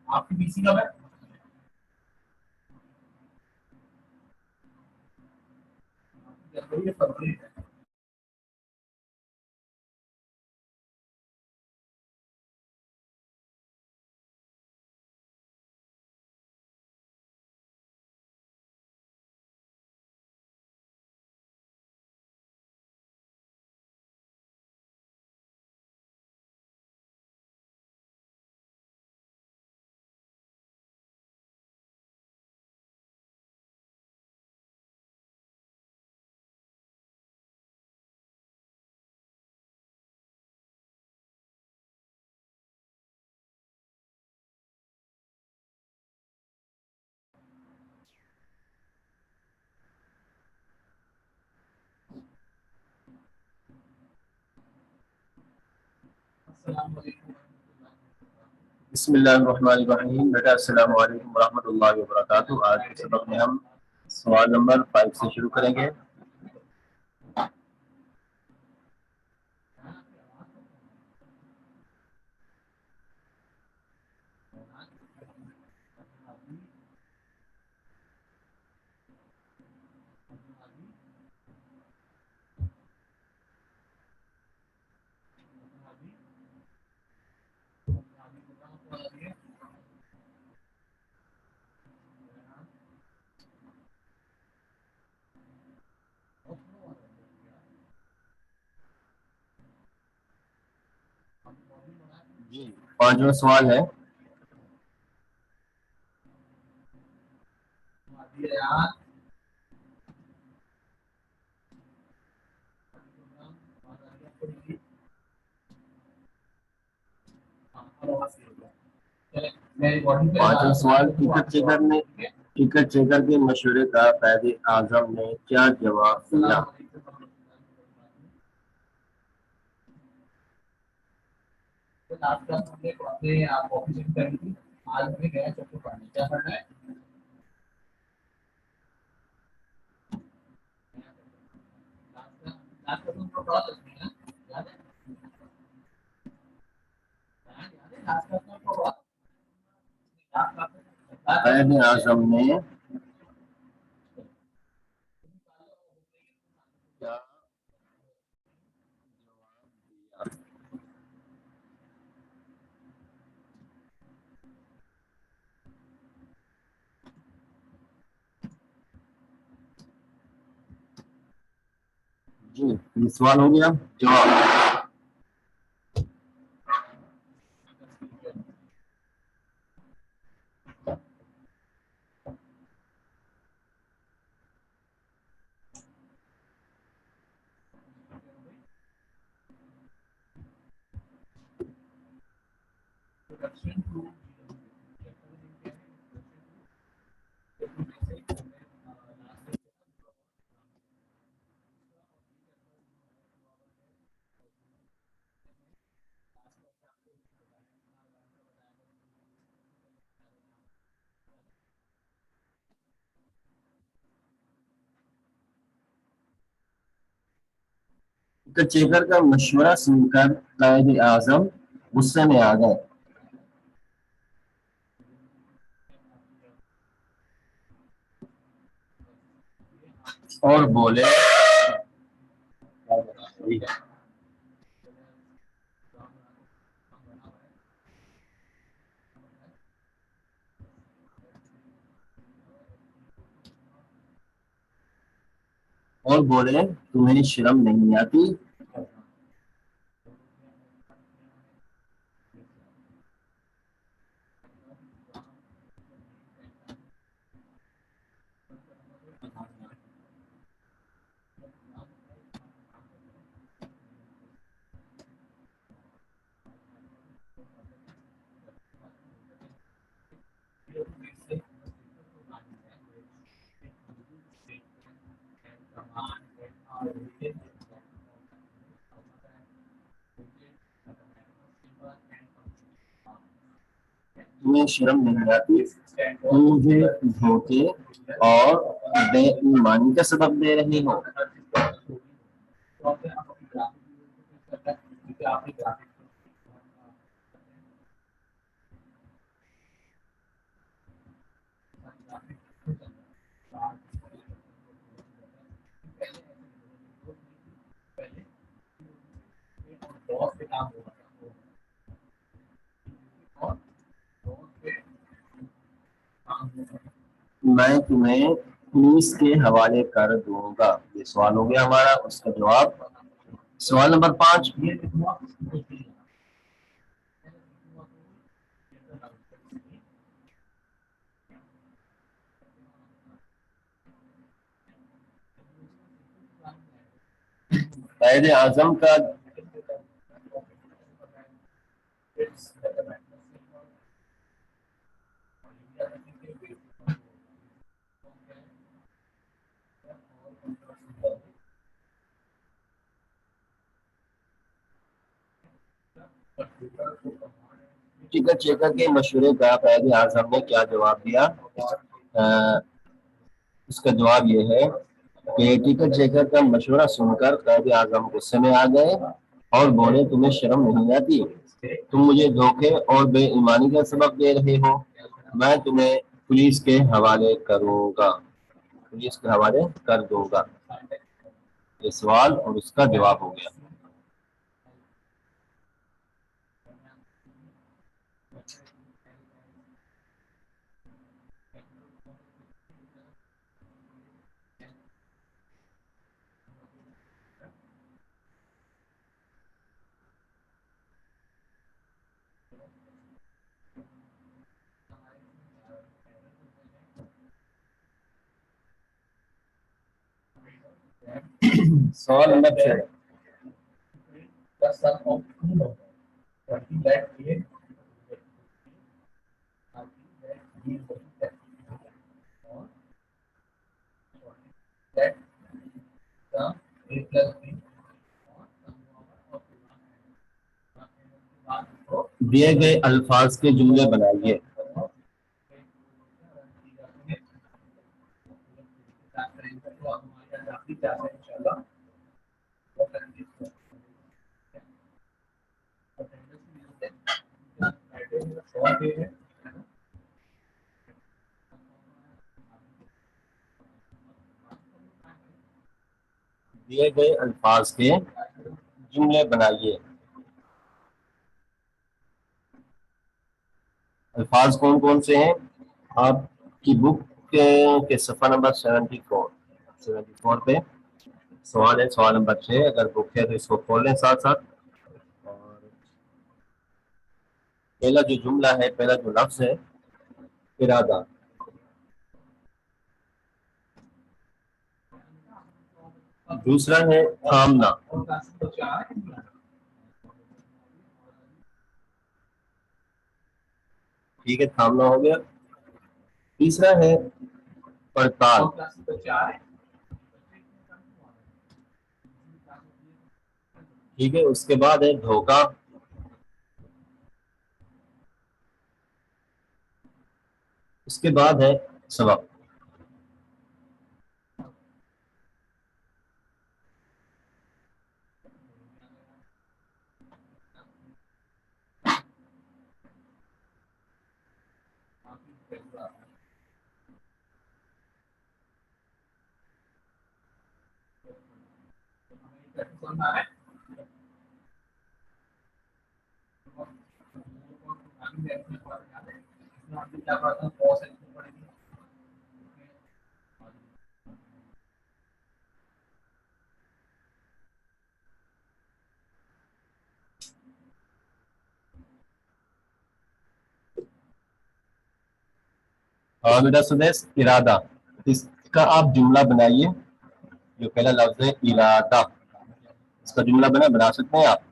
आपकी बीसी कब है? जनवरी या फरवरी है? अस्सलाम वालेकुम। बिस्मिल्लाहिर्रहमानिर्रहीम। बेटा अस्सलाम वालेकुम रहमतुल्लाहि व बरकातुहू। आज के सबक में हम सवाल नंबर 5 से शुरू करेंगे। जी, 5वां सवाल है, पांचवा सवाल, टिकट चेकर के मशवरे का कायदे आजम ने क्या जवाब दिया? लास्ट क्लास हमने अपने ऑफिस कर दी थी। आज हमें गया चैप्टर पढ़ने, क्या पढ़ना है? लास्ट क्लास में पढ़ा सकते हैं, याद है? लास्ट क्लास में पढ़ा, कायदे आजम ने क्या जवाब दिया? जी, ये सवाल हो गया। जवाब टिकट चेकर का मशवरा सुनकर कायदे आजम गुस्से में आ गए और बोले, तुम्हें शर्म नहीं आती? तुम्हें शर्म नहीं आती? तुम मुझे धोखे और बेईमानी का सबक दे रही हो। आपकी ग्राफिक बॉस पे काम होगा और बॉस पे काम होगा। मैं तुम्हें पुलिस के हवाले कर दूंगा। ये सवाल हो गया हमारा, उसका जवाब सवाल नंबर 5। ये कितना कुछ नहीं है। कायदे आजम का टिकट चेकर के मशवरे का कायदे आजम ने क्या जवाब दिया? उसका जवाब ये है कि टिकट चेकर का मशवरा सुनकर कायदे आजम गुस्से में आ गए और बोले, तुम्हें शर्म नहीं आती? तुम मुझे धोखे और बेईमानी का सबक दे रहे हो। मैं तुम्हें पुलिस के हवाले करूंगा, पुलिस के हवाले कर दूंगा। ये सवाल और उसका जवाब हो गया। सवाल number 6। The son of Kuno, but he that he or that the A plus B दिए गए अल्फाज के जुमले बनाइए। दिए गए अल्फाज के जुमले बनाइए। अल्फाज कौन कौन से हैं? आपकी बुक के सफ़ा नंबर 74 पे सवाल है, सवाल नंबर 6। अगर बुक है तो इसको खोल लें साथ साथ। और पहला जो जुमला है, पहला जो लफ्ज है, इरादा। दूसरा है थामना। ठीक है, थामना हो गया। तीसरा है पड़ताल। ठीक है, उसके बाद है धोखा। उसके बाद है सबक। क्या पढ़ता हूँ और बेटा सुदेश, इरादा, इसका आप जुमला बनाइए। जो पहला लफ्ज है इरादा, इसका जुमला बना सकते हैं आप?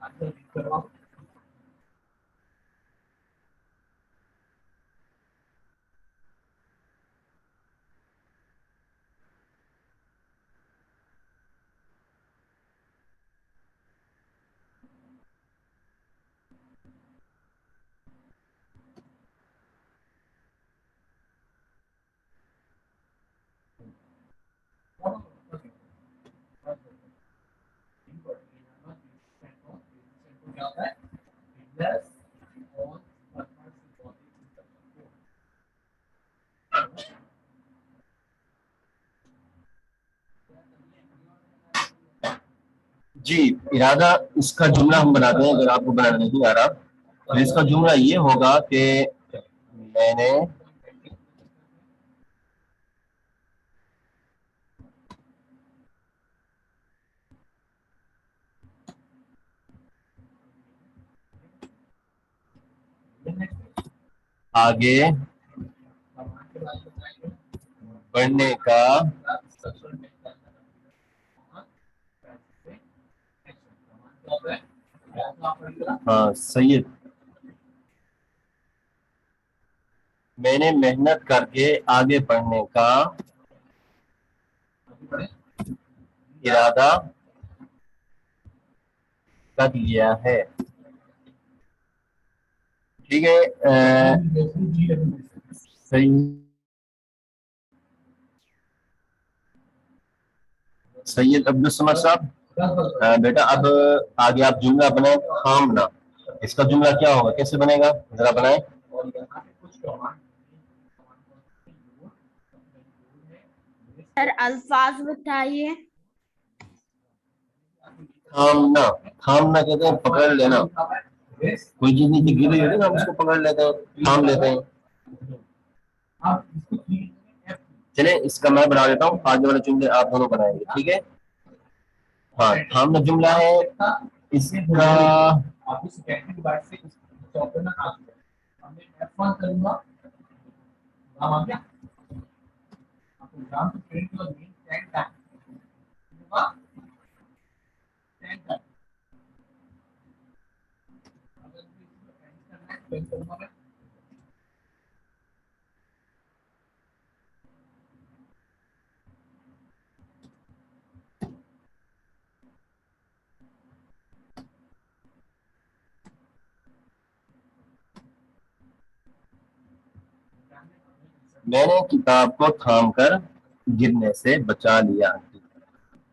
आंसर करवाओ। क्या होता है? Plus on जी, इरादा इसका जुमला हम बनाते हैं, अगर आपको बनाना नहीं आ रहा तो इसका जुमला ये होगा कि मैंने आगे बढ़ने का हाँ सैयद, मैंने मेहनत करके आगे बढ़ने का इरादा कर लिया है। ठीक है, सही सैयद अब्दुल समद साहब। बेटा अब आगे आप जुमला बनाए थामना, इसका जुमला क्या होगा, कैसे बनेगा, जरा बनाए। सर अल्फाज बताइए। थामना, थामना कहते हैं पकड़ लेना, कोई चीज नीचे गिर रही होती है ना, हम उसको पकड़ लेते हैं, थाम लेते हैं। चले इसका मैं बना देता हूँ, आगे वाले जुमले आप दोनों बनाएंगे, ठीक है। हाँ, थामना जुमला है, इसका मैंने किताब को थामकर गिरने से बचा लिया।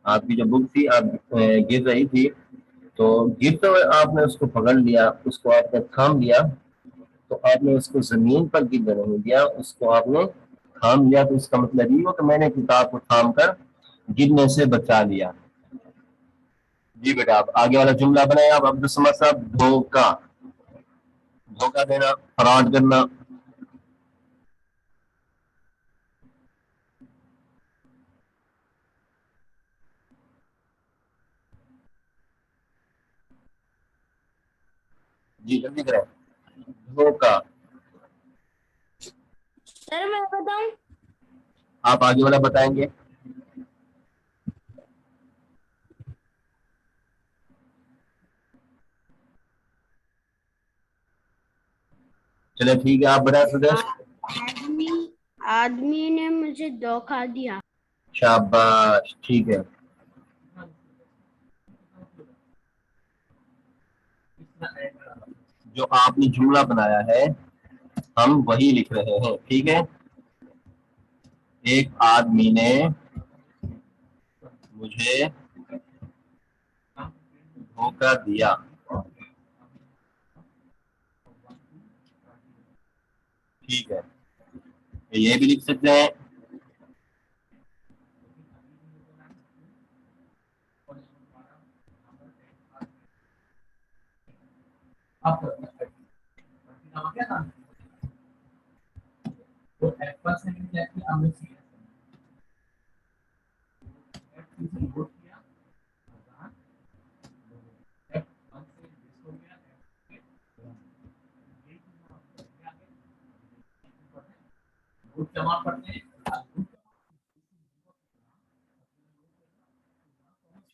आपकी जो बुक थी, आप गिर रही थी, तो गिरते हुए आपने उसको पकड़ लिया, उसको आपने थाम लिया, तो आपने उसको जमीन पर गिरने नहीं दिया, उसको आपने थाम लिया, तो इसका मतलब ये हो कि मैंने किताब को थाम कर गिरने से बचा लिया। जी बेटा, आप आगे वाला जुमला बनाए आप अब्दुल समद साहब। धोखा, धोखा देना, फ्रॉड करना। जी जल्दी करें, धोखा। सर मैं बताऊं? आप आगे वाला बताएंगे। चले ठीक है, आप बताए सुदेश। आदमी आदमी ने मुझे धोखा दिया। शाबाश, ठीक है। जो आपने जुमला बनाया है हम वही लिख रहे हैं, ठीक है। एक आदमी ने मुझे धोखा दिया, ठीक है, ये भी लिख सकते हैं।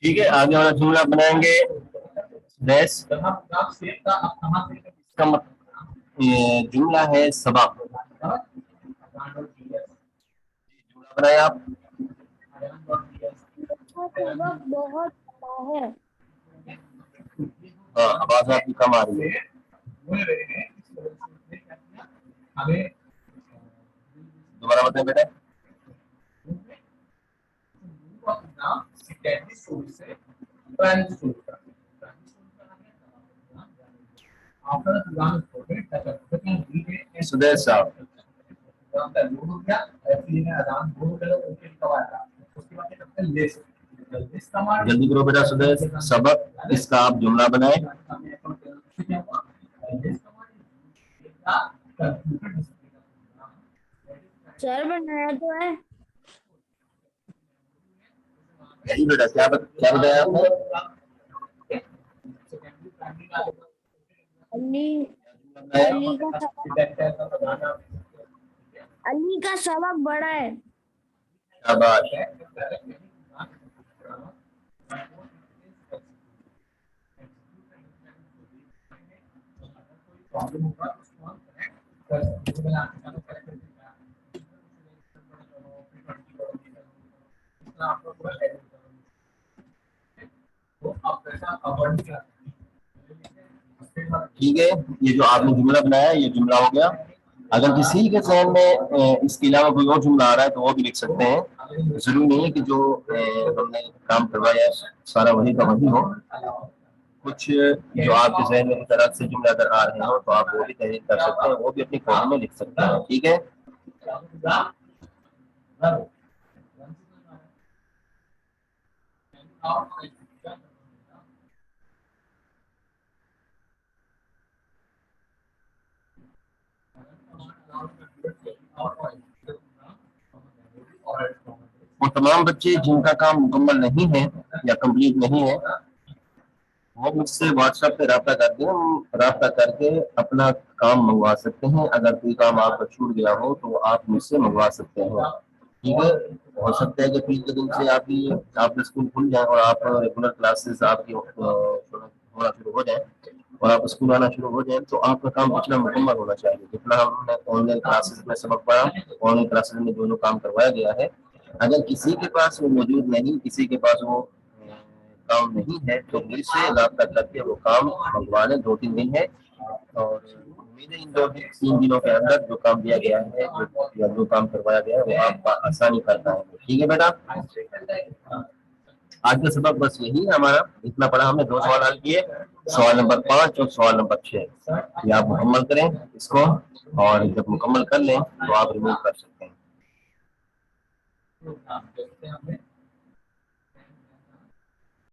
ठीक है, आगे वाला जुमला बनाएंगे। प्रेस जब हम ग्राफ शेप का अब कहां से का ये जुमला है सबक। जुमला बनाए आप। सबक बहुत बड़ा है। हाँ, आवाज आपकी कम आ रही है। बोल रहे हैं इस तरह से क्या किया हमें दोबारा बताएं बेटा। नाम सेकेंडरी सोर्स से प्राइमरी सोर्स का आफ्टर प्लान फोटो सुदेश साहब, लोड हो गया एक्चुअली में आदान बोल करो ओके कवा था उसके बाद क्या करते हैं लेस कमांड जल्दी करो बेटा। सुदेश, सबक इसका आप जुमला बनाए। सर बनाया तो है। यही बेटा, क्या बताया आपने? अली का सबक बड़ा है। शाबाश। ठीक है, ये जो आपने जुमला बनाया ये जुमला हो गया। अगर किसी के जहन में इसके अलावा कोई और जुमला आ रहा है तो वो भी लिख सकते हैं। जरूरी नहीं है कि जो हमने काम करवाया सारा वही का वही हो। कुछ जो आपके जहन में तरह से जुमला अगर आ रहे हो तो आप वो भी तहरीर कर सकते हैं, वो भी अपनी कॉलम में लिख सकते हैं। ठीक है, वो तमाम बच्चे जिनका काम मुकम्मल नहीं है या कंप्लीट नहीं है वो मुझसे व्हाट्सएप पे रब्ता करके रब्ता करके अपना काम मंगवा सकते हैं। अगर कोई काम आपका छूट गया हो तो आप मुझसे मंगवा सकते हैं। ठीक है, हो सकता है कि पीछे के दिन से आपके स्कूल खुल जाए और आप रेगुलर क्लासेस आपकी होना शुरू हो जाए और आप स्कूल आना शुरू हो जाए तो आपका काम पिछला मुकम्मल होना चाहिए। जितना हमने ऑनलाइन क्लासेस में सबक पढ़ा, ऑनलाइन क्लासेस में जो काम करवाया गया है, अगर किसी के पास वो मौजूद नहीं, किसी के पास वो काम नहीं है तो मुझसे रब्ता करके वो काम मंगवा लें। 2-3 दिन है और उम्मीद है इन 2-3 दिनों के अंदर जो काम दिया गया है या जो काम करवाया गया है वो आपका आसानी कर पाएंगे। ठीक है बेटा, आज का सबक बस यही है हमारा। इतना पढ़ा हमने, 2 सवाल हल किए, सवाल नंबर 5 और सवाल नंबर 6। ये आप मुकम्मल करें इसको और जब मुकम्मल कर लें तो आप रिमूव कर सकते हैं।